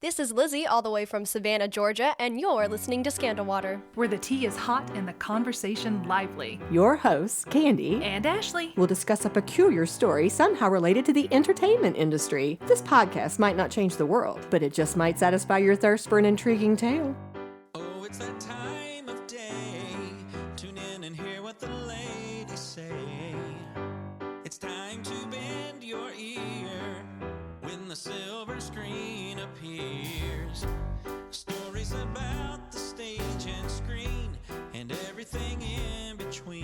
This is Lizzie, all the way from Savannah, Georgia, and you're listening to Scandal Water, where the tea is hot and the conversation lively. Your hosts, Candy and Ashley, will discuss a peculiar story somehow related to the entertainment industry. This podcast might not change the world, but it just might satisfy your thirst for an intriguing tale. Oh, it's that time of day. Tune in and hear what the ladies say. It's time to bend your ear when the silver screen appears. Stories about the stage and screen and everything in between.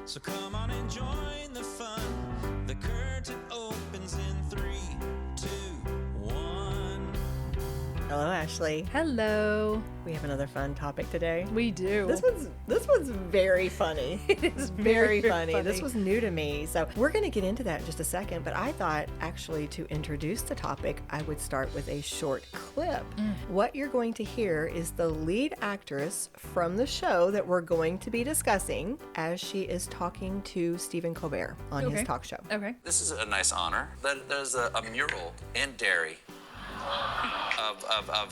So come on and join the fun. The curtain opens in 3, 2, 1. Hello, Ashley. hello. We have another fun topic today. We do. This one's very funny. It is Very funny. This was new to me. So we're going to get into that in just a second. But I thought actually to introduce the topic, I would start with a short clip. What you're going to hear is the lead actress from the show that we're going to be discussing as she is talking to Stephen Colbert on his talk show. Okay. This is a nice honor. There's a mural in Derry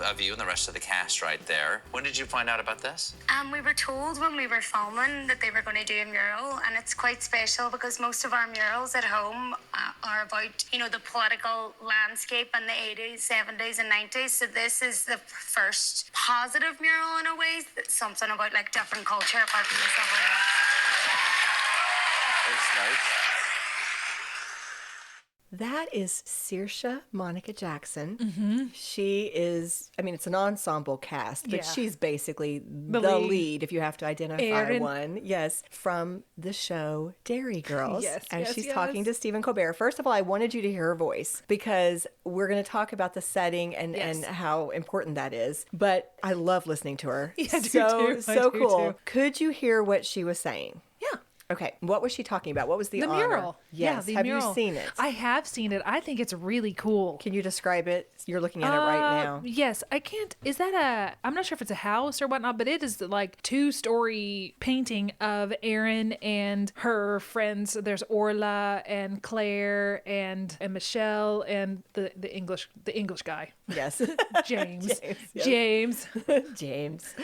of you and the rest of the cast right there. When did you find out about this? We were told when we were filming that they were going to do a mural, and it's quite special because most of our murals at home are about, the political landscape in the 80s, 70s, and 90s. So this is the first positive mural in a way, something about like different culture apart from the civil war. That's nice. That is Saoirse Monica Jackson. She is, it's an ensemble cast, but she's basically the lead, if you have to identify Erin. one. Yes, from the show Derry Girls. Yes, as yes, she's yes. talking to Stephen Colbert. First of all, I wanted you to hear her voice because we're going to talk about the setting and how important that is. But I love listening to her. Yeah, I do so too. I so do cool. too. Could you hear what she was saying? Yeah. Okay, what was she talking about? What was the honor? mural. Yes, the have mural. you seen it? I have seen it. I think it's really cool. Can you describe it? You're looking at it right now. Yes, I can't. Is that I'm not sure if it's a house or whatnot, but it is like 2-story painting of Erin and her friends. There's Orla and Clare and Michelle and the English guy. Yes. James. James, yes. James. James.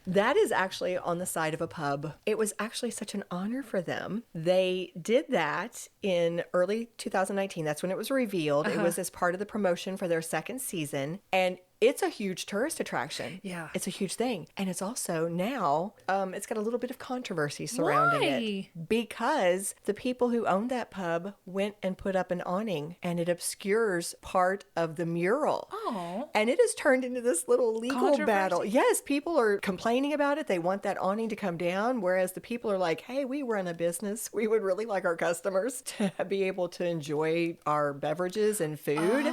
That is actually on the side of a pub. It was actually such an honor for them. They did that in early 2019. That's when it was revealed. It was as part of the promotion for their second season. And it's a huge tourist attraction. Yeah. It's a huge thing. And it's also now, it's got a little bit of controversy surrounding it. Because the people who owned that pub went and put up an awning and it obscures part of the mural. Oh. And it has turned into this little legal Controversy? battle. Yes, people are complaining about it. They want that awning to come down, whereas the people are like, hey, we run a business. We would really like our customers to be able to enjoy our beverages and food.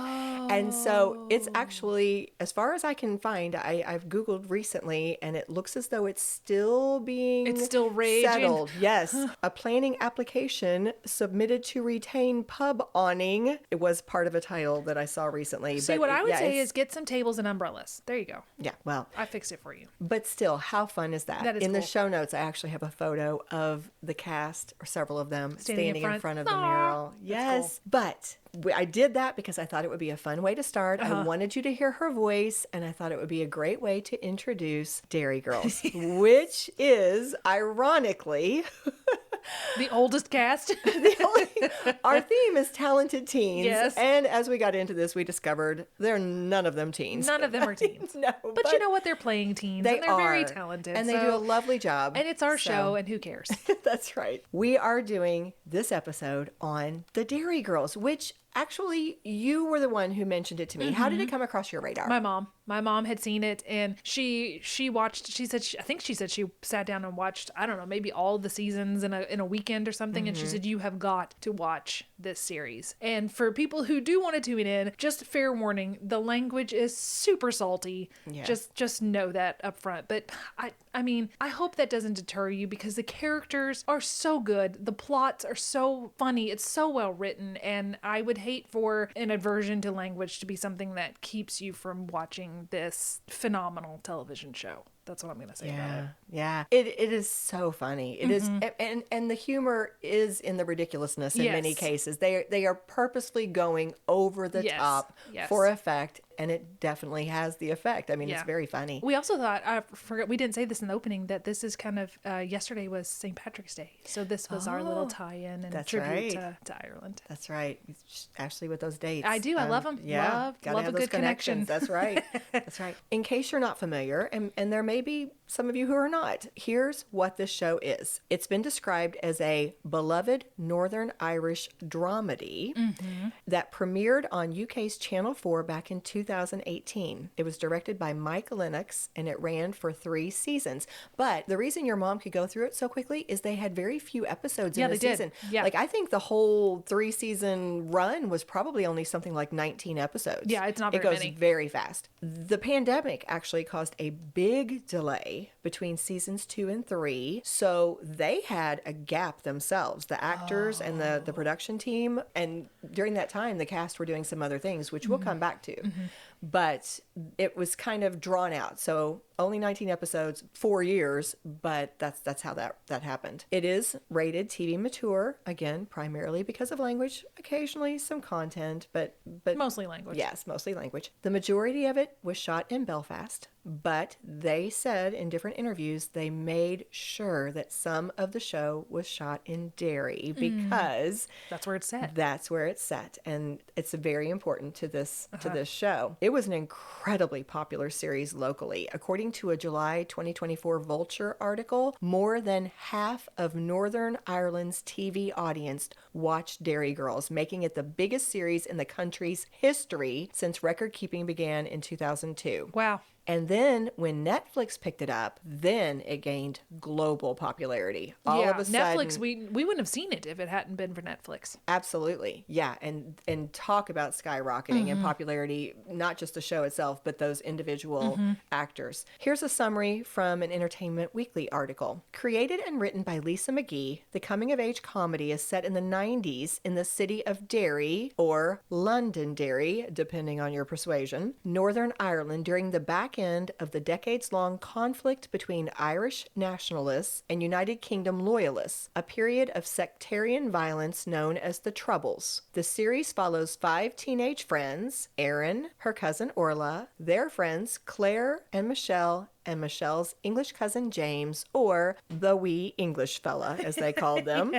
And so it's actually, as far as I can find, I've Googled recently, and it looks as though it's still being It's still raging. settled. Yes. A planning application submitted to retain pub awning. It was part of a title that I saw recently. See, but what I would say it's- is get some tables and umbrellas. There you go. yeah, well, I fixed it for you. but still, how fun is that? That is in the cool. show notes, I actually have a photo of the cast, or several of them, Standing in front. of the Aw, mural. Yes, but I did that because I thought it would be a fun way to start. I wanted you to hear her voice, and I thought it would be a great way to introduce Derry Girls, which is, ironically, The oldest cast. our theme is talented teens. Yes. And as we got into this, we discovered they're none of them teens. None of them are teens. No, But you know what? They're playing teens. They and they're very are. talented. And they do a lovely job. And it's our So- show, and who cares? That's right. We are doing this episode on the Derry Girls, which actually you were the one who mentioned it to me. How did it come across your radar? My mom had seen it, and she watched. She said I think she said she sat down and watched, I don't know, maybe all the seasons in a weekend or something. And she said, you have got to watch this series. And for people who do want to tune in, just fair warning, the language is super salty. Yeah. Just know that up front. But I hope that doesn't deter you, because the characters are so good. The plots are so funny. It's so well written. And I would hate for an aversion to language to be something that keeps you from watching this phenomenal television show. That's what I'm going to say about it. Yeah. It is so funny. It is, and the humor is in the ridiculousness in many Yes. cases. They are purposely going over the Yes. top Yes. for effect. and it definitely has the effect. I mean, it's Yeah. very funny. We also thought, I forgot, we didn't say this in the opening, that this is kind of, yesterday was St. Patrick's Day. So this was our little tie-in and that's tribute right. to Ireland. That's right. Ashley with those dates. I do. I love 'em. Yeah. Gotta Love have a those good connection. connections. That's right. That's right. In case you're not familiar, and there may be some of you who are not, here's what this show is. It's been described as a beloved Northern Irish dramedy that premiered on UK's Channel 4 back in 2018. It was directed by Mike Lennox, and it ran for 3 seasons. But the reason your mom could go through it so quickly is they had very few episodes in the they did. season. Yeah. Like, I think the whole 3-season run was probably only something like 19 episodes. Yeah, it's not It very goes many. very fast. The pandemic actually caused a big delay between seasons 2 and 3, so they had a gap themselves, the actors and the production team, and during that time the cast were doing some other things, which we'll come back to. But it was kind of drawn out, so only 19 episodes, 4 years, but that's how that happened. It is rated TV mature, again, primarily because of language, occasionally some content, but Mostly language. Yes, mostly language. The majority of it was shot in Belfast, but they said in different interviews they made sure that some of the show was shot in Derry because That's where it's set. that's where it's set, and it's very important to this show. It was an incredibly popular series locally. According to a July 2024 Vulture article, more than half of Northern Ireland's TV audience watched Derry Girls, making it the biggest series in the country's history since record keeping began in 2002. Wow. And then when Netflix picked it up, then it gained global popularity. All of a sudden, Netflix, we wouldn't have seen it if it hadn't been for Netflix. absolutely. Yeah, and talk about skyrocketing in popularity, not just the show itself, but those individual actors. Here's a summary from an Entertainment Weekly article. Created and written by Lisa McGee, the coming-of-age comedy is set in the 90s in the city of Derry, or Londonderry, depending on your persuasion, Northern Ireland, during the back end of the decades-long conflict between Irish nationalists and United Kingdom loyalists, a period of sectarian violence known as the Troubles. The series follows 5 teenage friends, Erin, her cousin Orla, their friends Clare and Michelle, and Michelle's English cousin James, or the wee English fella, as they called them.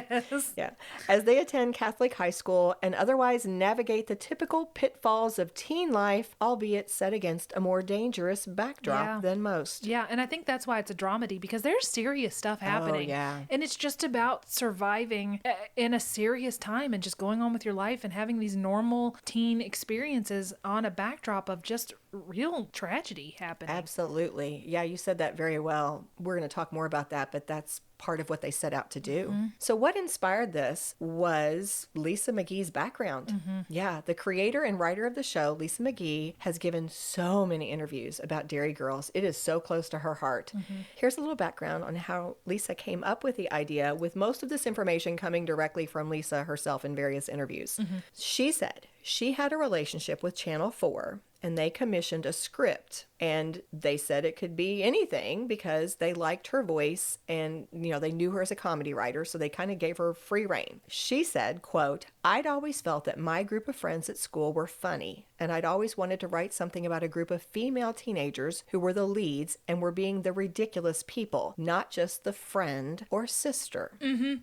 Yeah. As they attend Catholic high school and otherwise navigate the typical pitfalls of teen life, albeit set against a more dangerous backdrop Yeah. than most. Yeah, and I think that's why it's a dramedy, because there's serious stuff happening. yeah. And it's just about surviving in a serious time and just going on with your life and having these normal teen experiences on a backdrop of just real tragedy happening. Absolutely. Yeah, you said that very well. We're going to talk more about that, but that's part of what they set out to do. So what inspired this was Lisa McGee's background. Yeah, the creator and writer of the show, Lisa McGee, has given so many interviews about Derry Girls. It is so close to her heart. Here's a little background on how Lisa came up with the idea, with most of this information coming directly from Lisa herself in various interviews. She said she had a relationship with Channel 4, and they commissioned a script, and they said it could be anything because they liked her voice and, they knew her as a comedy writer, so they kind of gave her free rein. She said, quote, "I'd always felt that my group of friends at school were funny, and I'd always wanted to write something about a group of female teenagers who were the leads and were being the ridiculous people, not just the friend or sister."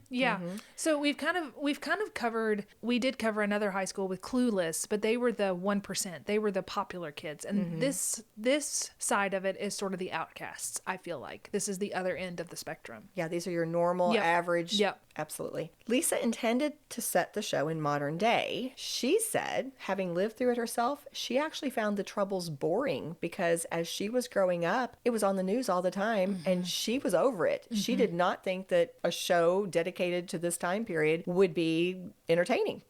Yeah. So we did cover another high school with Clueless, but they were the 1%. They were the popular kids. And this side of it is sort of the outcasts, I feel like. This is the other end of the spectrum. Yeah, these are your normal, Yep. average. Yep. Absolutely. Lisa intended to set the show in modern day. She said, having lived through it herself, she actually found the Troubles boring because as she was growing up, it was on the news all the time and she was over it. She did not think that a show dedicated to this time period would be entertaining.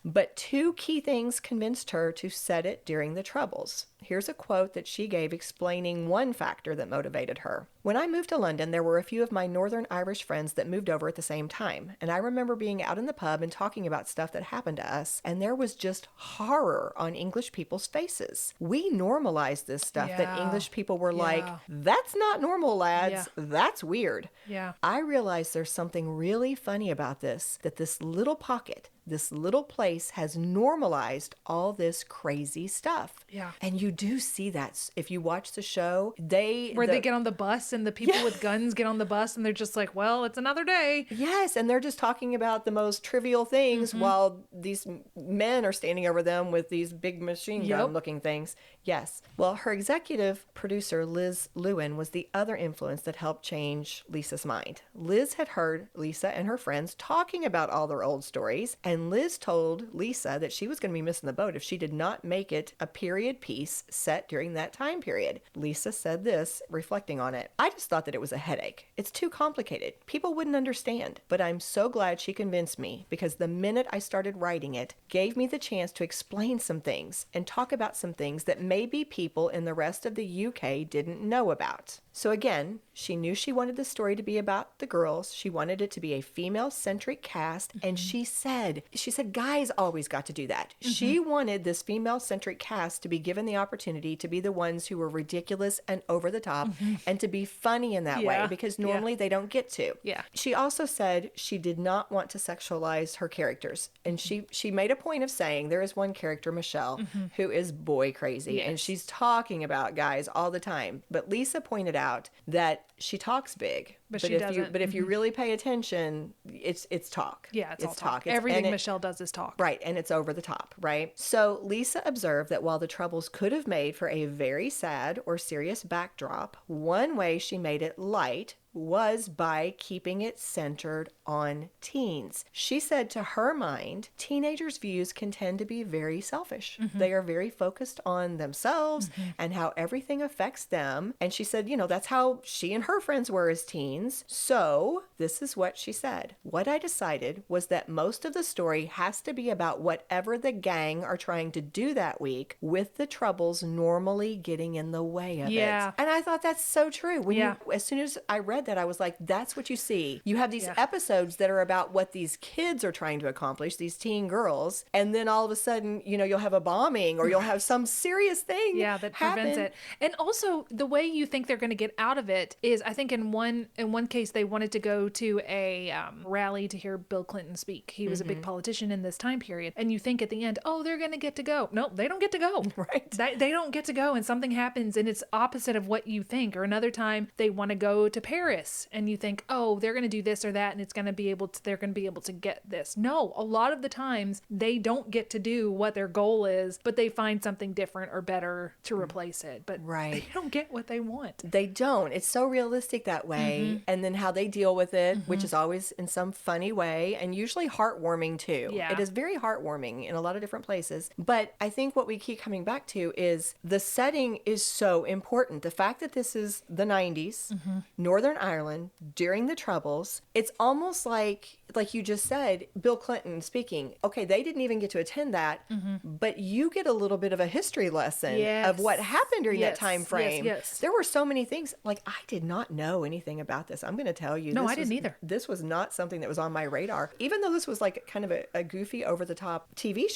But 2 key things convinced her to set it during the Troubles. Here's a quote that she gave explaining one factor that motivated her. "When I moved to London, there were a few of my Northern Irish friends that moved over at the same time. And I remember being out in the pub and talking about stuff that happened to us. And there was just horror on English people's faces. We normalized this stuff that Yeah. English people were like, Yeah. that's not normal, lads. Yeah. That's weird. Yeah. I realized there's something really funny about this, that this little pocket, this little place has normalized all this crazy stuff. Yeah. And you do see that if you watch the show. They get on the bus and the people with guns get on the bus and they're just like, well, it's another day. Yes, and they're just talking about the most trivial things while these men are standing over them with these big machine gun looking things. Yes. Well, her executive producer, Liz Lewin, was the other influence that helped change Lisa's mind. Liz had heard Lisa and her friends talking about all their old stories, and Liz told Lisa that she was going to be missing the boat if she did not make it a period piece set during that time period. Lisa said this, reflecting on it: "I just thought that it was a headache. It's too complicated. People wouldn't understand. But I'm so glad she convinced me, because the minute I started writing it, gave me the chance to explain some things and talk about some things that maybe people in the rest of the UK didn't know about." So again, she knew she wanted the story to be about the girls. She wanted it to be a female-centric cast. And she said, guys always got to do that. She wanted this female-centric cast to be given the opportunity to be the ones who were ridiculous and over the top and to be funny in that way, because normally they don't get to. Yeah. She also said she did not want to sexualize her characters. And she made a point of saying there is one character, Michelle, who is boy crazy. And she's talking about guys all the time. But Lisa pointed out that she talks big, but she doesn't. If you really pay attention, it's talk. Yeah, it's all talk. It's, everything Michelle does is talk. Right, and it's over the top, right? So Lisa observed that while the Troubles could have made for a very sad or serious backdrop, one way she made it light was by keeping it centered on teens. She said to her mind, teenagers' views can tend to be very selfish. They are very focused on themselves and how everything affects them. And she said, that's how she and her friends were as teens. So this is what she said: "What I decided was that most of the story has to be about whatever the gang are trying to do that week, with the Troubles normally getting in the way of it." And I thought that's so true. As soon as I read that, I was like, that's what you see. You have these episodes that are about what these kids are trying to accomplish, these teen girls, and then all of a sudden, you'll have a bombing or you'll have some serious thing that prevents it. And also, the way you think they're going to get out of it is, I think in one case they wanted to go to a rally to hear Bill Clinton speak. He was a big politician in this time period, and you think at the end, oh, they're going to get to go. No, they don't get to go. Right. They don't get to go, and something happens and it's opposite of what you think. Or another time they want to go to Paris, and you think, oh, they're going to do this or that, and they're going to be able to get this. No, a lot of the times they don't get to do what their goal is, but they find something different or better to replace it. But they don't get what they want. They don't. It's so realistic that way. And then how they deal with it, which is always in some funny way and usually heartwarming too. Yeah. It is very heartwarming in a lot of different places. But I think what we keep coming back to is the setting is so important. The fact that this is the 90s, Northern Ireland, during the Troubles, it's almost like you just said, Bill Clinton speaking. Okay, they didn't even get to attend that, but you get a little bit of a history lesson of what happened during that time frame. Yes. There were so many things. Like, I did not know anything about this. I'm going to tell you. No, I didn't either. This was not something that was on my radar. Even though this was like kind of a goofy, over-the-top TV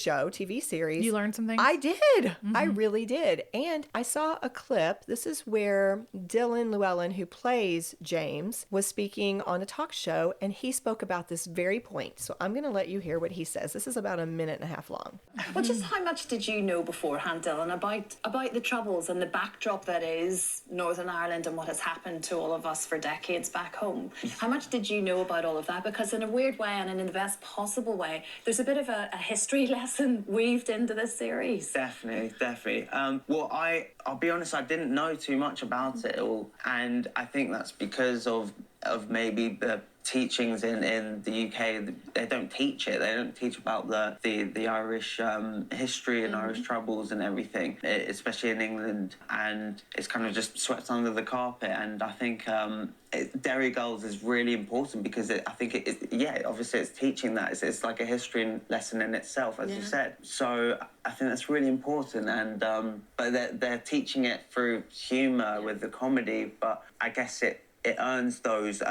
series. You learned some things? I did. I really did. And I saw a clip. This is where Dylan Llewellyn, who plays James, was speaking on a talk show, and he spoke about this very point. So I'm going to let you hear what he says. This is about a minute and a half long. Well, just how much did you know beforehand, Dylan, about the Troubles and the backdrop that is Northern Ireland and what has happened to all of us for decades back home? How much did you know about all of that? Because in a weird way and in the best possible way, there's a bit of a history lesson weaved into this series. Definitely. Well, I'll be honest, I didn't know too much about it all, and I think that's because of maybe the teachings in the UK. They don't teach it. They don't teach about the Irish history and Irish Troubles and everything, especially in England. And it's kind of just swept under the carpet. And I think Derry Girls is really important because obviously it's teaching that. It's like a history lesson in itself, as you said. So I think that's really important. And but they're teaching it through humour with the comedy. But I guess it earns those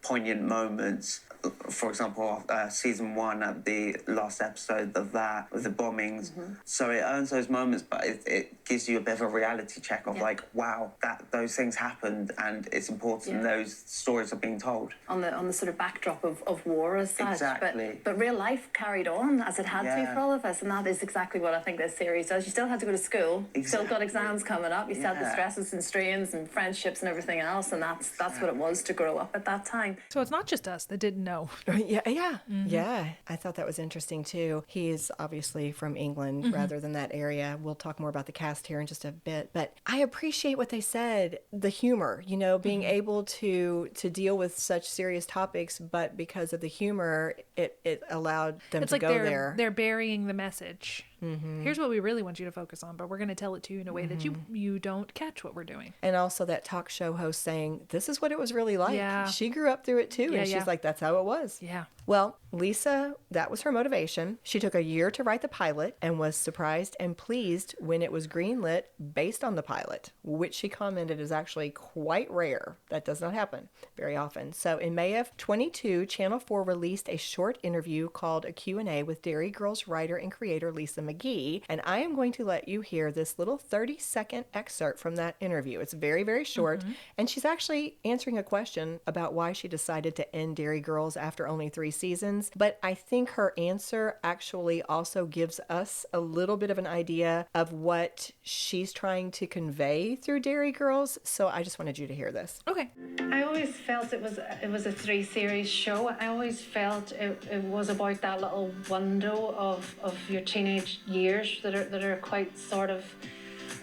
poignant moments for example, season 1 at the last episode of that, with the bombings. So it earns those moments, but it gives you a bit of a reality check of like, wow, those things happened, and it's important those stories are being told. On the sort of backdrop of war as such. Exactly. But real life carried on as it had to for all of us, and that is exactly what I think this series does. You still had to go to school, still got exams coming up, you still had the stresses and strains and friendships and everything else, and that's what it was to grow up at that time. So it's not just us that didn't know. Yeah. I thought that was interesting too. He is obviously from England rather than that area. We'll talk more about the cast here in just a bit, but I appreciate what they said, the humor, you know, being able to deal with such serious topics, but because of the humor, it allowed them to go there. They're burying the message. Here's what we really want you to focus on, but we're going to tell it to you in a way that you don't catch what we're doing. And also that talk show host saying, this is what it was really like. Yeah. She grew up through it too. And she's like, that's how it was. Yeah. Well, Lisa, that was her motivation. She took a year to write the pilot and was surprised and pleased when it was greenlit based on the pilot, which she commented is actually quite rare. That does not happen very often. So in May of 22, Channel 4 released a short interview called a Q&A with Derry Girls writer and creator Lisa McGee. And I am going to let you hear this little 30-second excerpt from that interview. It's very, very short. And she's actually answering a question about why she decided to end Derry Girls after only 3 seasons. But I think her answer actually also gives us a little bit of an idea of what she's trying to convey through Derry Girls. So I just wanted you to hear this. Okay. I always felt it was a 3-series show. I always felt it was about that little window of your teenage years that are quite sort of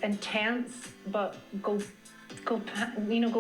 intense, but go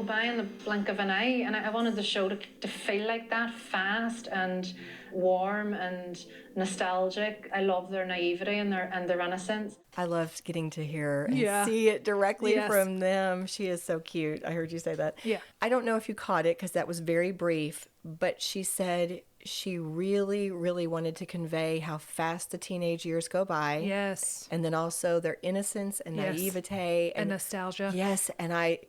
by in the blink of an eye. And I wanted the show to feel like that, fast and warm and nostalgic. I love their naivety and their innocence. I loved getting to hear and see it directly from them. She is so cute. I heard you say that. Yeah. I don't know if you caught it because that was very brief, but she said she really, really wanted to convey how fast the teenage years go by. Yes. And then also their innocence and naivete. And nostalgia. Yes. And I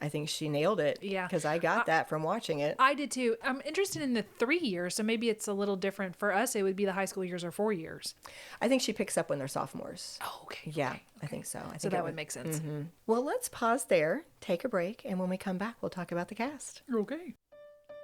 think she nailed it. Yeah. Because I got that from watching it. I did too. I'm interested in the 3 years, so maybe it's a little different. For us, it would be the high school years or 4 years. I think she picks up when they're sophomores. Oh, okay. Yeah, I think so. So that would make sense. Well, let's pause there, take a break, and when we come back, we'll talk about the cast. Okay.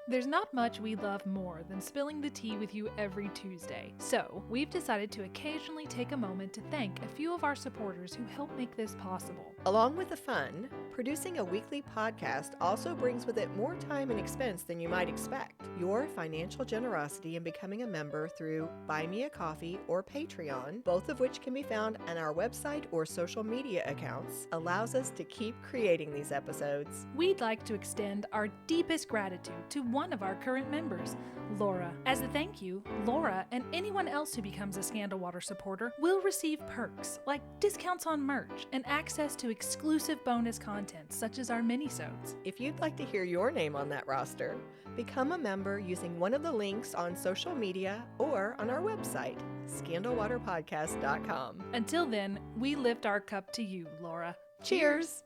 There's not much we love more than spilling the tea with you every Tuesday. So, we've decided to occasionally take a moment to thank a few of our supporters who help make this possible. Along with the fun, producing a weekly podcast also brings with it more time and expense than you might expect. Your financial generosity in becoming a member through Buy Me a Coffee or Patreon, both of which can be found on our website or social media accounts, allows us to keep creating these episodes. We'd like to extend our deepest gratitude to one of our current members, Laura. As a thank you, Laura and anyone else who becomes a Scandal Water supporter will receive perks like discounts on merch and access to exclusive bonus content such as our minisodes. If you'd like to hear your name on that roster, become a member using one of the links on social media or on our website, scandalwaterpodcast.com. Until then, we lift our cup to you, Laura. Cheers!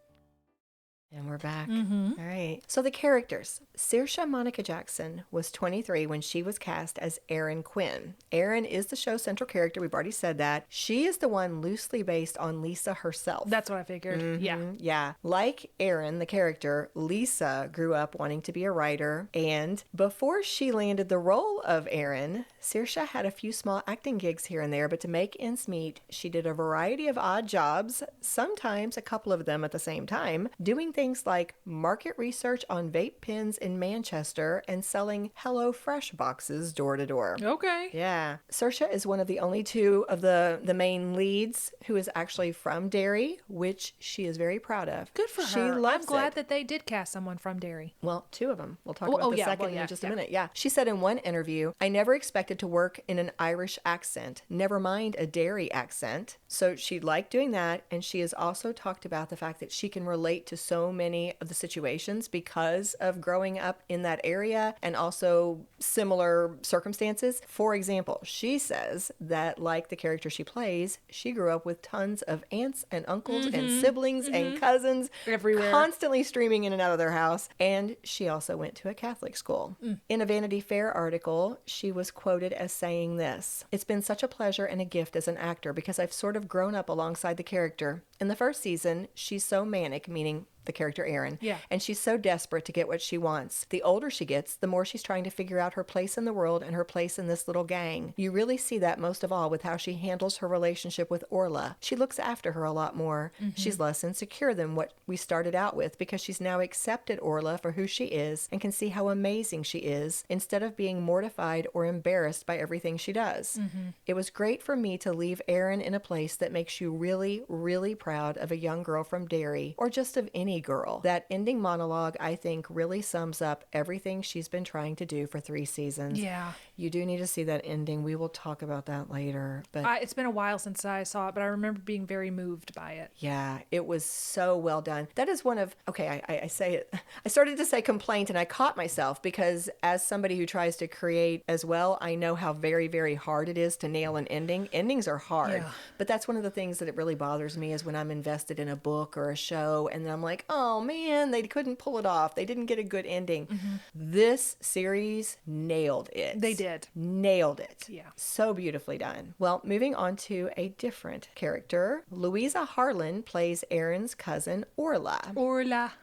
And we're back. All right. So the characters. Saoirse Monica Jackson was 23 when she was cast as Erin Quinn. Erin is the show's central character. We've already said that. She is the one loosely based on Lisa herself. That's what I figured. Yeah. Like Erin, the character, Lisa grew up wanting to be a writer. And before she landed the role of Erin, Saoirse had a few small acting gigs here and there, but to make ends meet, she did a variety of odd jobs, sometimes a couple of them at the same time, doing things like market research on vape pens in Manchester and selling HelloFresh boxes door to door. Okay. Yeah. Saoirse is one of the only two of the main leads who is actually from Derry, which she is very proud of. Good for she her. Loves I'm glad it. that they did cast someone from Derry. Well, 2 of them. We'll talk about the second in just a minute. Yeah. She said in one interview, I never expected to work in an Irish accent, never mind a Derry accent. So she liked doing that. And she has also talked about the fact that she can relate to so so many of the situations because of growing up in that area and also similar circumstances. For example, she says that, like the character she plays, she grew up with tons of aunts and uncles and siblings and cousins everywhere, constantly streaming in and out of their house. And she also went to a Catholic school. In a Vanity Fair article, she was quoted as saying this: "It's been such a pleasure and a gift as an actor because I've sort of grown up alongside the character. In the first season, she's so manic," meaning the character Erin, and she's so desperate to get what she wants. The older she gets, the more she's trying to figure out her place in the world and her place in this little gang. You really see that most of all with how she handles her relationship with Orla. She looks after her a lot more. She's less insecure than what we started out with because she's now accepted Orla for who she is and can see how amazing she is instead of being mortified or embarrassed by everything she does. It was great for me to leave Erin in a place that makes you really, really proud of a young girl from Derry, or just of any girl. That ending monologue, I think, really sums up everything she's been trying to do for 3 seasons. Yeah. You do need to see that ending. We will talk about that later. But It's been a while since I saw it, but I remember being very moved by it. yeah, it was so well done. That is one of, okay, I say it, I started to say complaint and I caught myself because as somebody who tries to create as well, I know how very, very hard it is to nail an ending. Endings are hard, but that's one of the things that it really bothers me is when I'm invested in a book or a show and then I'm like, oh man, they couldn't pull it off. They didn't get a good ending. This series nailed it. They did. Nailed it. Yeah. So beautifully done. Well, moving on to a different character. Louisa Harlan plays Erin's cousin, Orla. Orla.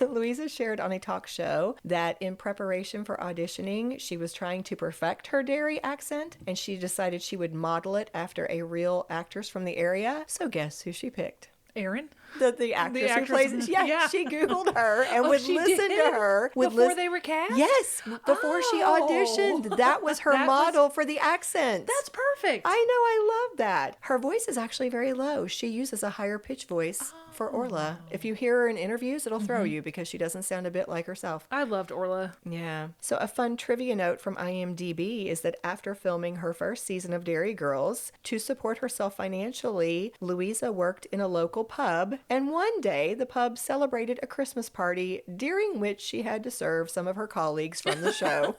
Louisa shared on a talk show that in preparation for auditioning, she was trying to perfect her Derry accent, and she decided she would model it after a real actress from the area. So guess who she picked? Erin? The actress who plays, she Googled her and would listen to her. Before they were cast? Yes, before she auditioned. That was her model for the accent. That's perfect. I know, I love that. Her voice is actually very low. She uses a higher pitch voice for Orla. If you hear her in interviews, it'll throw you because she doesn't sound a bit like herself. I loved Orla. Yeah. So a fun trivia note from IMDb is that after filming her first season of Derry Girls, to support herself financially, Louisa worked in a local pub, and one day the pub celebrated a Christmas party during which she had to serve some of her colleagues from the show.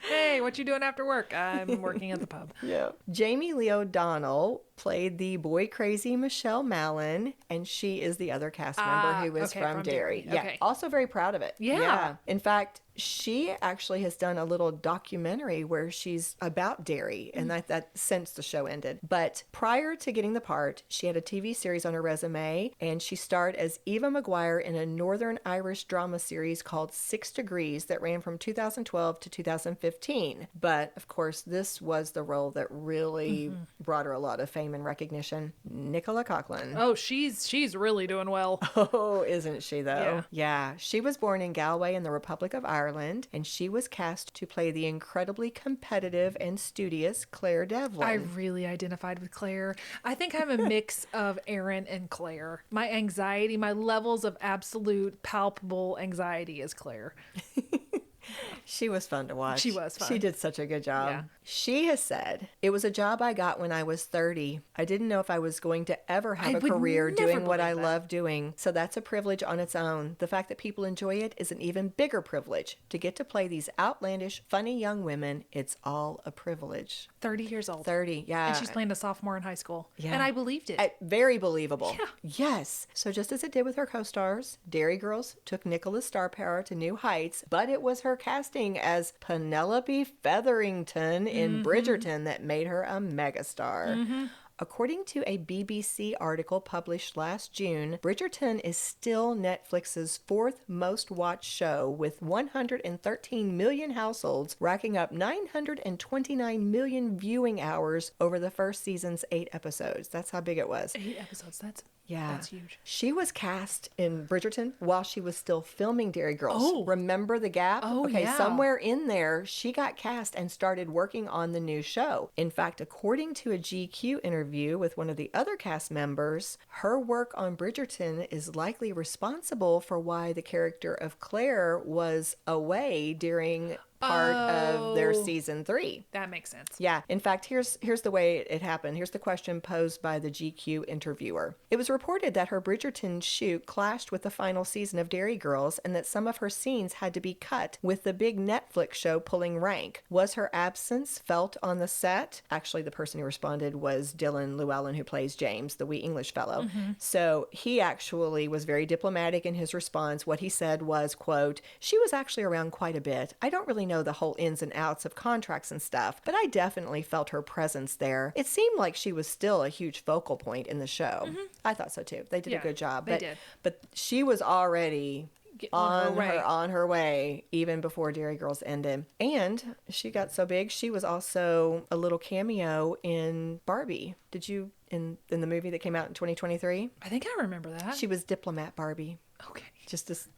Hey, what you doing after work? I'm working at the pub. Yeah. Jamie Lee O'Donnell played the boy crazy Michelle Mallon, and she is the other cast member who is from Derry. Yeah. Okay. Also very proud of it. Yeah. In fact, she actually has done a little documentary where she's about Derry, and that since the show ended. But prior to getting the part, she had a TV series on her resume, and she starred as Eva McGuire in a Northern Irish drama series called 6 Degrees that ran from 2012 to 2015. But of course, this was the role that really brought her a lot of fame and recognition. Nicola Coughlan. Oh, she's really doing well. Oh, isn't she though? Yeah. She was born in Galway in the Republic of Ireland, and she was cast to play the incredibly competitive and studious Clare Devlin. I really identified with Clare. I think I'm a mix of Erin and Clare. My anxiety, my levels of absolute palpable anxiety is Clare. She was fun to watch. She was fun. She did such a good job. Yeah. She has said, "It was a job I got when I was 30. I didn't know if I was going to ever have a career doing what I love doing. So that's a privilege on its own. The fact that people enjoy it is an even bigger privilege. To get to play these outlandish, funny young women, it's all a privilege." 30 years old. 30, yeah. And she's playing a sophomore in high school. Yeah. And I believed it. Very believable. Yeah. Yes. So just as it did with her co-stars, Derry Girls took Nicola's star power to new heights, but it was her casting as Penelope Featherington in Bridgerton that made her a megastar. According to a BBC article published last June, Bridgerton is still Netflix's 4th most watched show, with 113 million households, racking up 929 million viewing hours over the first season's 8 episodes. That's how big it was. 8 episodes. That's huge. She was cast in Bridgerton while she was still filming Derry Girls. Oh. Remember the gap? Oh, okay, yeah. somewhere in there, she got cast and started working on the new show. In fact, according to a GQ interview with one of the other cast members, her work on Bridgerton is likely responsible for why the character of Clare was away during part of their season 3. That makes sense. Yeah. In fact, here's the way it happened. Here's the question posed by the GQ interviewer. It was reported that her Bridgerton shoot clashed with the final season of Derry Girls and that some of her scenes had to be cut with the big Netflix show pulling rank. Was her absence felt on the set? Actually, the person who responded was Dylan Llewellyn, who plays James, the wee English fellow. So he actually was very diplomatic in his response. What he said was, quote, "She was actually around quite a bit. I don't really know the whole ins and outs of contracts and stuff, but I definitely felt her presence there. It seemed like she was still a huge focal point in the show." I thought so too. They did a good job. They did. But she was already on her way even before Derry Girls ended. And she got so big, she was also a little cameo in Barbie. Did you in the movie that came out in 2023? I think I remember that. She was Diplomat Barbie. Okay. Just this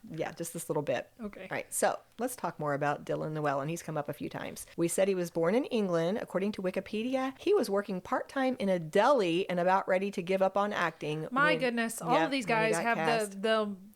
little bit. Okay. All right. So let's talk more about Dylan Llewellyn. He's come up a few times. We said he was born in England. According to Wikipedia, he was working part-time in a deli and about ready to give up on acting. My goodness. All of these guys have cast.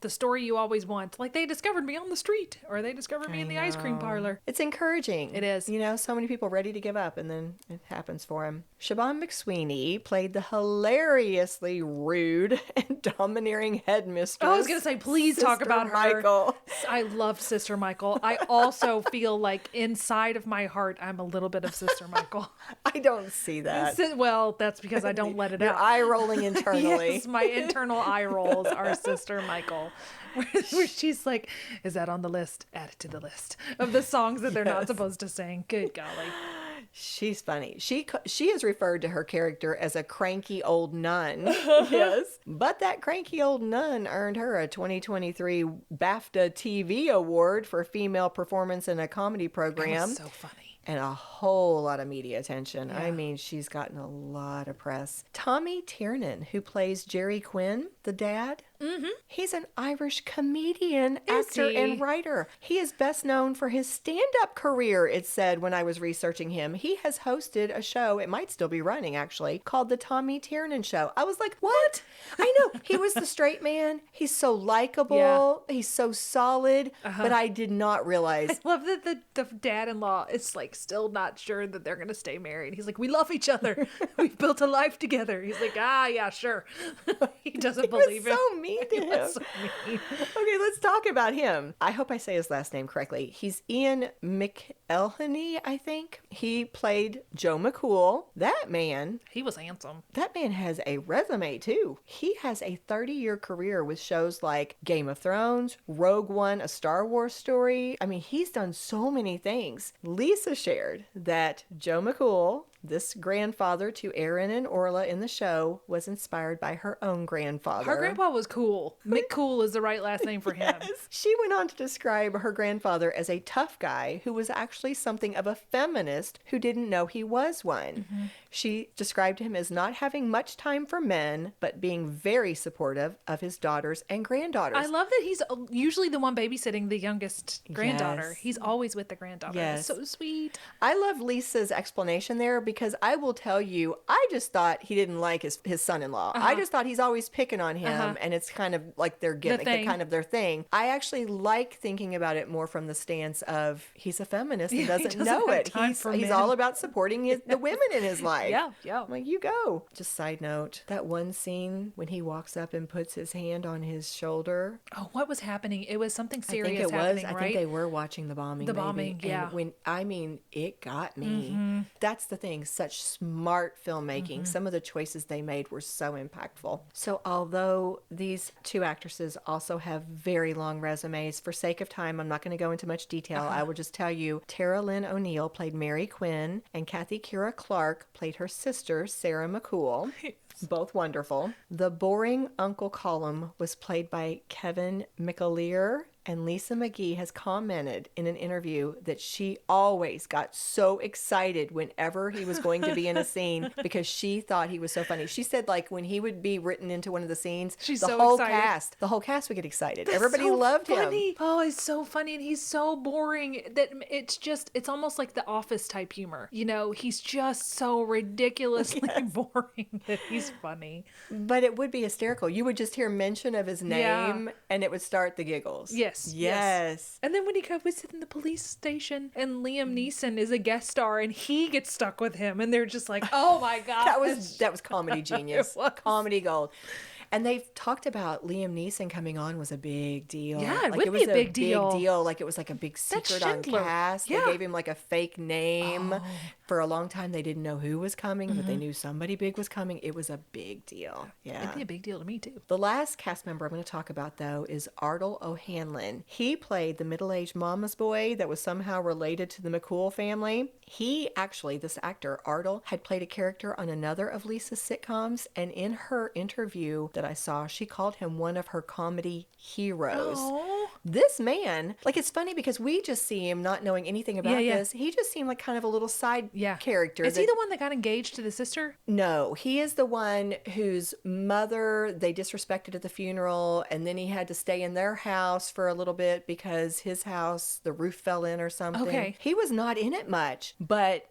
the story you always want. Like, they discovered me on the street, or they discovered me in the ice cream parlor. It's encouraging. It is. You know, so many people ready to give up, and then it happens for him. Siobhan McSweeney played the hilariously rude and domineering headmistress. I was going to say, please talk about her. Michael. I love Sister Michael. I also feel like inside of my heart, I'm a little bit of Sister Michael. I don't see that. Well, that's because I don't let it You're out. eye rolling internally. Yes, my internal eye rolls are Sister Michael. Where she's like, is that on the list? Add it to the list of the songs that they're not supposed to sing. Good golly. She's funny. She has referred to her character as a cranky old nun. Yes. But that cranky old nun earned her a 2023 BAFTA TV award for female performance in a comedy program. That was so funny. And a whole lot of media attention. Yeah. I mean, she's gotten a lot of press. Tommy Tiernan, who plays Jerry Quinn, the dad, he's an Irish comedian, actor, and writer. He is best known for his stand-up career, it said when I was researching him. He has hosted a show, it might still be running actually, called The Tommy Tiernan Show. I was like, what? I know. He was the straight man. He's so likable. Yeah. He's so solid. But I did not realize. I love that the dad-in-law is like still not sure that they're going to stay married. He's like, we love each other. We've built a life together. He's like, yeah, sure. He doesn't believe it. So mean to him. So mean. Okay, let's talk about him. I hope I say his last name correctly. He's Ian McElhenney, I think. He played Joe McCool. That man. He was handsome. That man has a resume too. He has a 30-year career with shows like Game of Thrones, Rogue One, A Star Wars Story. I mean, he's done so many things. Lisa shared that Joe McCool, this grandfather to Erin and Orla in the show, was inspired by her own grandfather. Her grandpa was cool. McCool is the right last name for him. Yes. She went on to describe her grandfather as a tough guy who was actually something of a feminist who didn't know he was one. She described him as not having much time for men, but being very supportive of his daughters and granddaughters. I love that he's usually the one babysitting the youngest granddaughter. Yes. He's always with the granddaughter. Yes. It's so sweet. I love Lisa's explanation there because I will tell you, I just thought he didn't like his son-in-law. I just thought he's always picking on him and it's kind of like their gimmick, kind of their thing. I actually like thinking about it more from the stance of he's a feminist and doesn't know it. He's all about supporting the women in his life. Yeah. I'm like, you go. Just side note, that one scene when he walks up and puts his hand on his shoulder. Oh, what was happening? It was something serious I think it happening, was. right? I think they were watching the bombing. The bombing, yeah. And it got me. That's the thing. Such smart filmmaking. Some of the choices they made were so impactful. So although these two actresses also have very long resumes, for sake of time, I'm not going to go into much detail. I will just tell you, Tara Lynn O'Neill played Mary Quinn, and Kathy Kira Clark played her sister, Sarah McCool. Both wonderful. The boring Uncle Colum was played by Kevin McAleer, and Lisa McGee has commented in an interview that she always got so excited whenever he was going to be in a scene because she thought he was so funny. She said, like, when he would be written into one of the scenes, the whole cast would get excited. Everybody loved him. Oh, he's so funny, and he's so boring that it's almost like the Office type humor. You know, he's just so ridiculously boring that he's funny. But it would be hysterical. You would just hear mention of his name and it would start the giggles. Yes. Yes. And then when he was in the police station and Liam Neeson is a guest star and he gets stuck with him and they're just like, oh my God. That was comedy genius. Comedy gold. And they've talked about Liam Neeson coming on was a big deal. Yeah, it would be a big deal. Like it was like a big secret on cast. Yeah. They gave him like a fake name. Oh. For a long time, they didn't know who was coming, but they knew somebody big was coming. It was a big deal. Yeah. It'd be a big deal to me, too. The last cast member I'm going to talk about, though, is Ardal O'Hanlon. He played the middle-aged mama's boy that was somehow related to the McCool family. He actually, this actor, Ardal, had played a character on another of Lisa's sitcoms, and in her interview that I saw, she called him one of her comedy heroes. Aww. This man, like, it's funny because we just see him not knowing anything about this. He just seemed like kind of a little side character. Is he the one that got engaged to the sister? No, he is the one whose mother they disrespected at the funeral, and then he had to stay in their house for a little bit because his house, the roof fell in or something. Okay. He was not in it much, but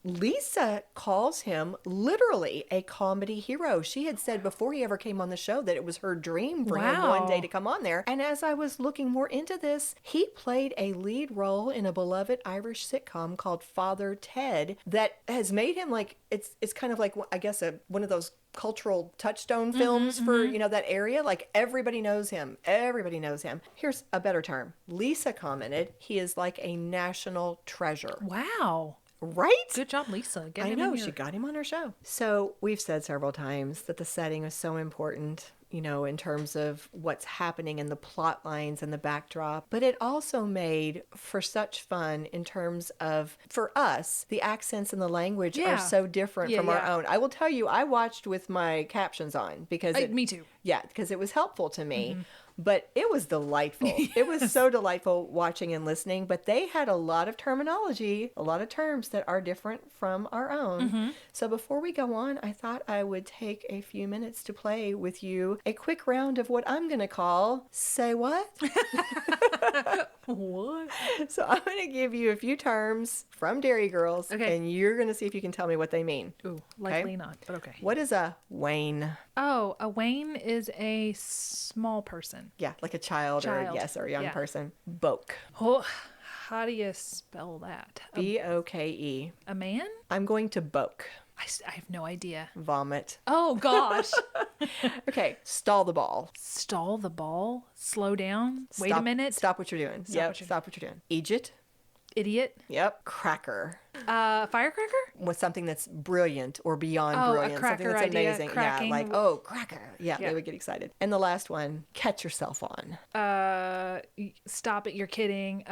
Lisa calls him literally a comedy hero. She had said before he ever came on the show that it was her dream for him one day to come on there. And as I was looking more into this, he played a lead role in a beloved Irish sitcom called Father Ted that has made him like, it's kind of like, I guess, one of those cultural touchstone films for, that area. Like everybody knows him. Everybody knows him. Here's a better term. Lisa commented, he is like a national treasure. Wow. Right? Good job, Lisa. I know, she got him on her show. So we've said several times that the setting is so important, in terms of what's happening in the plot lines and the backdrop. But it also made for such fun in terms of, for us, the accents and the language are so different from our own. I will tell you, I watched with my captions on because... me too. Yeah, because it was helpful to me. But it was delightful. It was so delightful watching and listening. But they had a lot of terminology, a lot of terms that are different from our own. So before we go on, I thought I would take a few minutes to play with you a quick round of what I'm going to call Say What? What? So I'm going to give you a few terms from Derry Girls. Okay. And you're going to see if you can tell me what they mean. Ooh, likely not, but okay. What is a Wayne? Oh, a Wayne is a small person. Yeah, like a child. Or a young person. Boke. Oh, how do you spell that? B-O-K-E. A man? I'm going to boke. I have no idea. Vomit. Oh, gosh. Okay, stall the ball. Stall the ball? Slow down? Wait a minute? Stop what you're doing. Stop what you're doing. Egypt. Idiot. Yep. Cracker. Firecracker? With something that's brilliant or beyond brilliant. A cracker something that's idea, amazing. cracking. Yeah, like, cracker. Yeah, they would get excited. And the last one, catch yourself on. Stop it, you're kidding.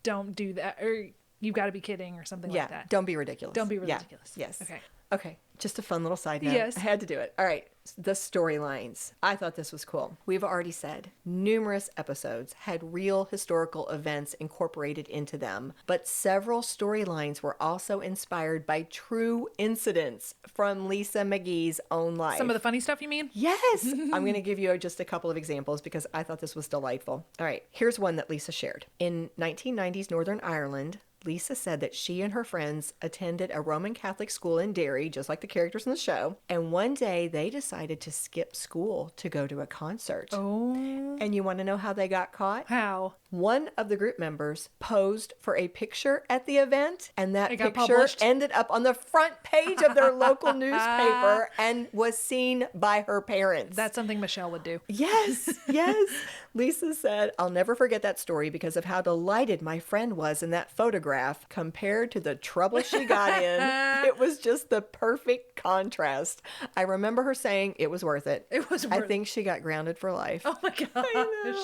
Don't do that. Or you've got to be kidding or something like that. Don't be ridiculous. Don't be ridiculous. Yes. Okay. Just a fun little side note. Yes. I had to do it. All right. The storylines. I thought this was cool. We've already said numerous episodes had real historical events incorporated into them, but several storylines were also inspired by true incidents from Lisa McGee's own life. Some of the funny stuff, you mean? Yes. I'm going to give you just a couple of examples because I thought this was delightful. All right. Here's one that Lisa shared. In 1990s Northern Ireland, Lisa said that she and her friends attended a Roman Catholic school in Derry, just like the characters in the show. And one day they decided to skip school to go to a concert. Oh. And you want to know how they got caught? How? One of the group members posed for a picture at the event, and that picture published? ended up on the front page of their local newspaper and was seen by her parents. That's something Michelle would do. Yes. Lisa said, I'll never forget that story because of how delighted my friend was in that photograph compared to the trouble she got in. It was just the perfect contrast. I remember her saying it was worth it. It was worth it. I think she got grounded for life. Oh my God.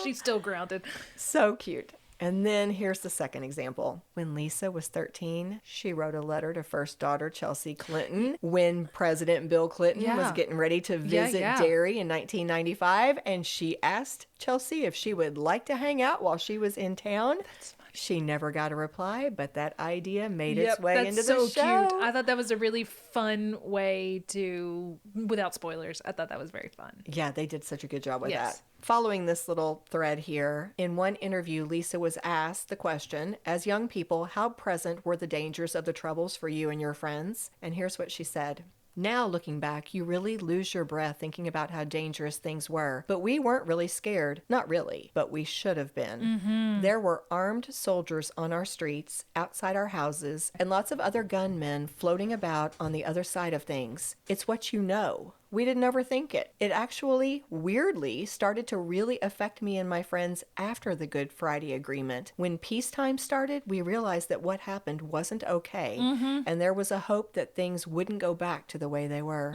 She's still grounded. So cute. And then here's the second example. When Lisa was 13, she wrote a letter to first daughter Chelsea Clinton when President Bill Clinton was getting ready to visit Derry in 1995. And she asked Chelsea if she would like to hang out while she was in town. That's funny. She never got a reply, but that idea made its way into the show. That's so cute. I thought that was a really fun way to, without spoilers, I thought that was very fun. Yeah, they did such a good job with that. Following this little thread here, in one interview, Lisa was asked the question, as young people, how present were the dangers of the troubles for you and your friends? And here's what she said. Now, looking back, you really lose your breath thinking about how dangerous things were. But we weren't really scared. Not really, but we should have been. There were armed soldiers on our streets, outside our houses, and lots of other gunmen floating about on the other side of things. It's what you know. We didn't overthink it. It actually, weirdly, started to really affect me and my friends after the Good Friday Agreement. When peacetime started, we realized that what happened wasn't okay, and there was a hope that things wouldn't go back to the way they were.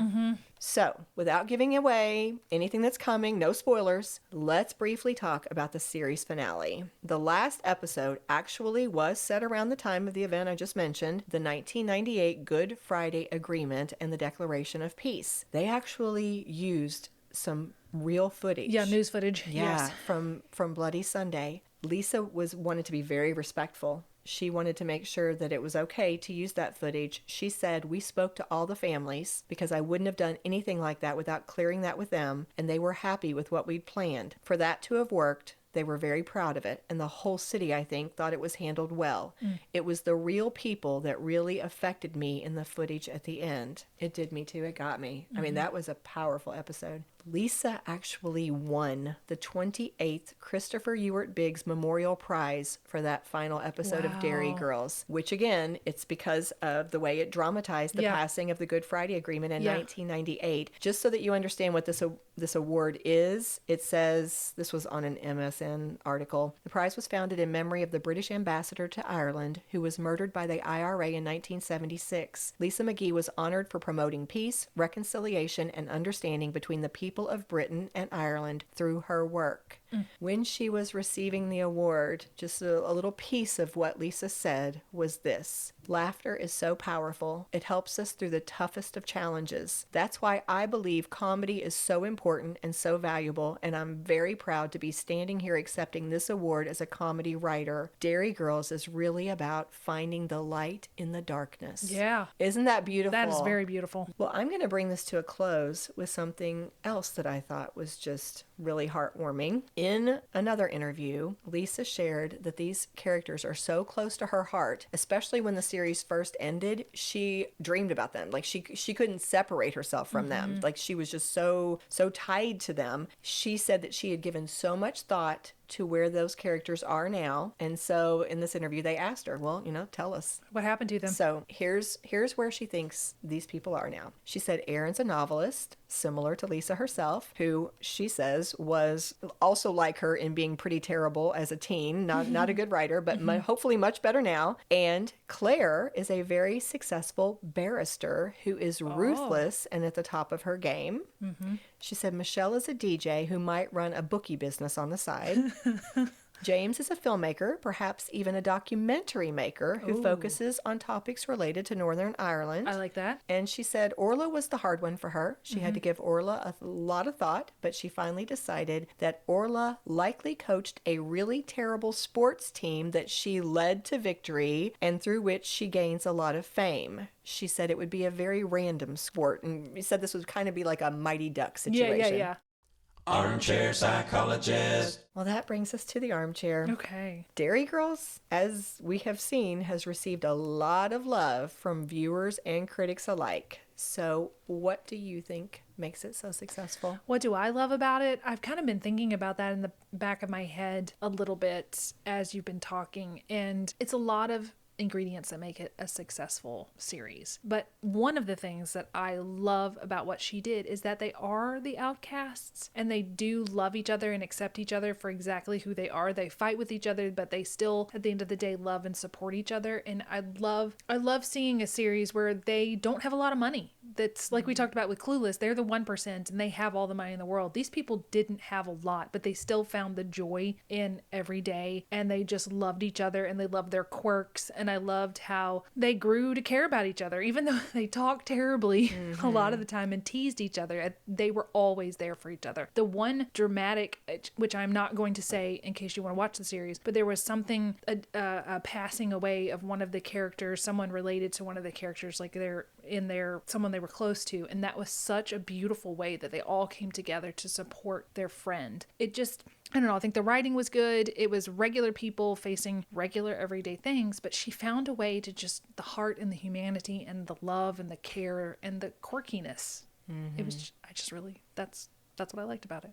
So, without giving away anything that's coming, no spoilers, let's briefly talk about the series finale. The last episode actually was set around the time of the event I just mentioned, the 1998 Good Friday Agreement and the Declaration of Peace. They actually used some real footage. Yeah, news footage. Yeah, Yes. from Bloody Sunday. Lisa wanted to be very respectful. She wanted to make sure that it was okay to use that footage. She said, we spoke to all the families because I wouldn't have done anything like that without clearing that with them, and they were happy with what we'd planned. For that to have worked, they were very proud of it, and the whole city, I think, thought it was handled well. It was the real people that really affected me in the footage at the end. It did me too. It got me. I mean, that was a powerful episode. Lisa actually won the 28th Christopher Ewart Biggs Memorial Prize for that final episode of Derry Girls, which again, it's because of the way it dramatized the passing of the Good Friday Agreement in 1998. Just so that you understand what this award is, it says, this was on an MSN article, the prize was founded in memory of the British ambassador to Ireland who was murdered by the IRA in 1976. Lisa McGee was honored for promoting peace, reconciliation, and understanding between the people of Britain and Ireland through her work. When she was receiving the award, just a little piece of what Lisa said was this: laughter is so powerful. It helps us through the toughest of challenges. That's why I believe comedy is so important and so valuable, and I'm very proud to be standing here accepting this award as a comedy writer. Derry Girls is really about finding the light in the darkness. Yeah. Isn't that beautiful? That is very beautiful. Well, I'm going to bring this to a close with something else that I thought was just really heartwarming. In another interview, Lisa shared that these characters are so close to her heart, especially when the series first ended. She dreamed about them. Like she couldn't separate herself from them. Like she was just so tied to them. She said that she had given so much thought to where those characters are now. And so in this interview, they asked her, well, tell us. What happened to them? So here's where she thinks these people are now. She said Erin's a novelist, similar to Lisa herself, who she says was also like her in being pretty terrible as a teen, not a good writer, but hopefully much better now. And Clare is a very successful barrister who is ruthless and at the top of her game. She said Michelle is a DJ who might run a bookie business on the side. James is a filmmaker, perhaps even a documentary maker, who focuses on topics related to Northern Ireland. I like that. And she said Orla was the hard one for her. She had to give Orla a lot of thought, but she finally decided that Orla likely coached a really terrible sports team that she led to victory and through which she gains a lot of fame. She said it would be a very random sport, and we said this would kind of be like a Mighty Duck situation. Yeah. Armchair psychologist. Well, that brings us to the armchair. Okay. Derry Girls, as we have seen, has received a lot of love from viewers and critics alike. So what do you think makes it so successful? What do I love about it? I've kind of been thinking about that in the back of my head a little bit as you've been talking, and it's a lot of ingredients that make it a successful series. But one of the things that I love about what she did is that they are the outcasts, and they do love each other and accept each other for exactly who they are. They fight with each other, but they still, at the end of the day, love and support each other. And I love seeing a series where they don't have a lot of money. That's like we talked about with Clueless. They're the 1% and they have all the money in the world. These people didn't have a lot, but they still found the joy in every day, and they just loved each other and they loved their quirks. And I loved how they grew to care about each other, even though they talked terribly a lot of the time and teased each other. They were always there for each other. The one dramatic, which I'm not going to say in case you want to watch the series, but there was something, a passing away of one of the characters, someone related to one of the characters, like someone they were were close to. And that was such a beautiful way that they all came together to support their friend. It just, I don't know, I think the writing was good. It was regular people facing regular everyday things, but she found a way to just the heart and the humanity and the love and the care and the quirkiness. It was, I just really, that's what I liked about it.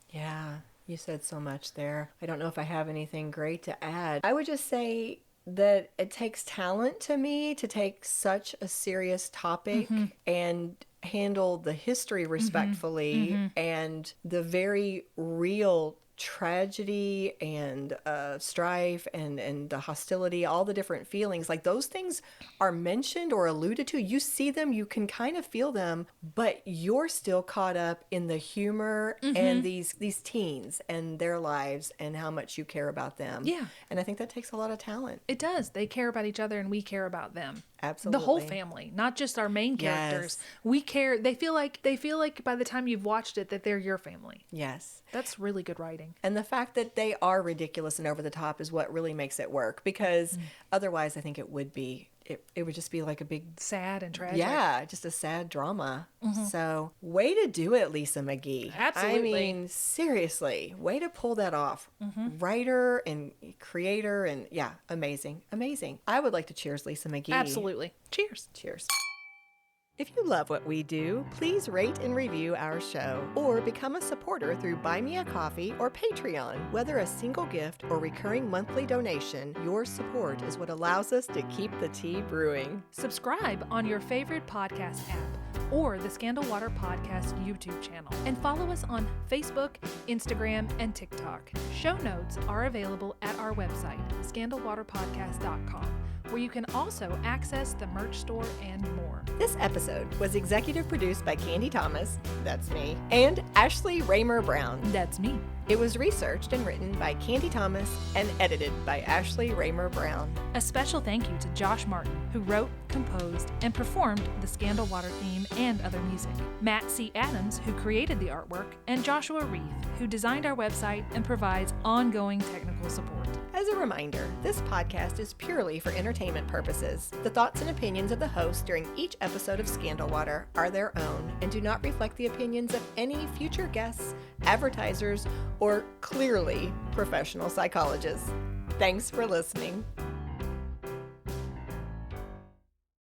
Yeah, you said so much there. I don't know if I have anything great to add. I would just say that it takes talent to me to take such a serious topic and handle the history respectfully and the very real tragedy and strife and the hostility, all the different feelings. Like those things are mentioned or alluded to. You see them, you can kind of feel them, but you're still caught up in the humor and these teens and their lives and how much you care about them. Yeah. And I think that takes a lot of talent. It does. They care about each other and we care about them. Absolutely. The whole family, not just our main characters. Yes. We care. They feel like by the time you've watched it that they're your family. Yes. That's really good writing. And the fact that they are ridiculous and over the top is what really makes it work, because otherwise I think it would just be like a big, sad and tragic. yeah, just a sad drama. So way to do it, Lisa McGee. Absolutely. I mean, seriously, way to pull that off. Writer and creator and yeah, amazing. I would like to cheers Lisa McGee. Absolutely. Cheers. Cheers. If you love what we do, please rate and review our show or become a supporter through Buy Me a Coffee or Patreon. Whether a single gift or recurring monthly donation, your support is what allows us to keep the tea brewing. Subscribe on your favorite podcast app or the Scandal Water Podcast YouTube channel, and follow us on Facebook, Instagram, and TikTok. Show notes are available at our website, scandalwaterpodcast.com, where you can also access the merch store and more. This episode was executive produced by Candy Thomas, that's me, and Ashley Raymer Brown. That's me. It was researched and written by Candy Thomas and edited by Ashley Raymer Brown. A special thank you to Josh Martin, who wrote, composed, and performed the Scandal Water theme and other music, Matt C. Adams, who created the artwork, and Joshua Reeve, who designed our website and provides ongoing technical support. As a reminder, this podcast is purely for entertainment purposes. The thoughts and opinions of the host during each episode of Scandal Water are their own and do not reflect the opinions of any future guests, advertisers, or clearly professional psychologists. Thanks for listening.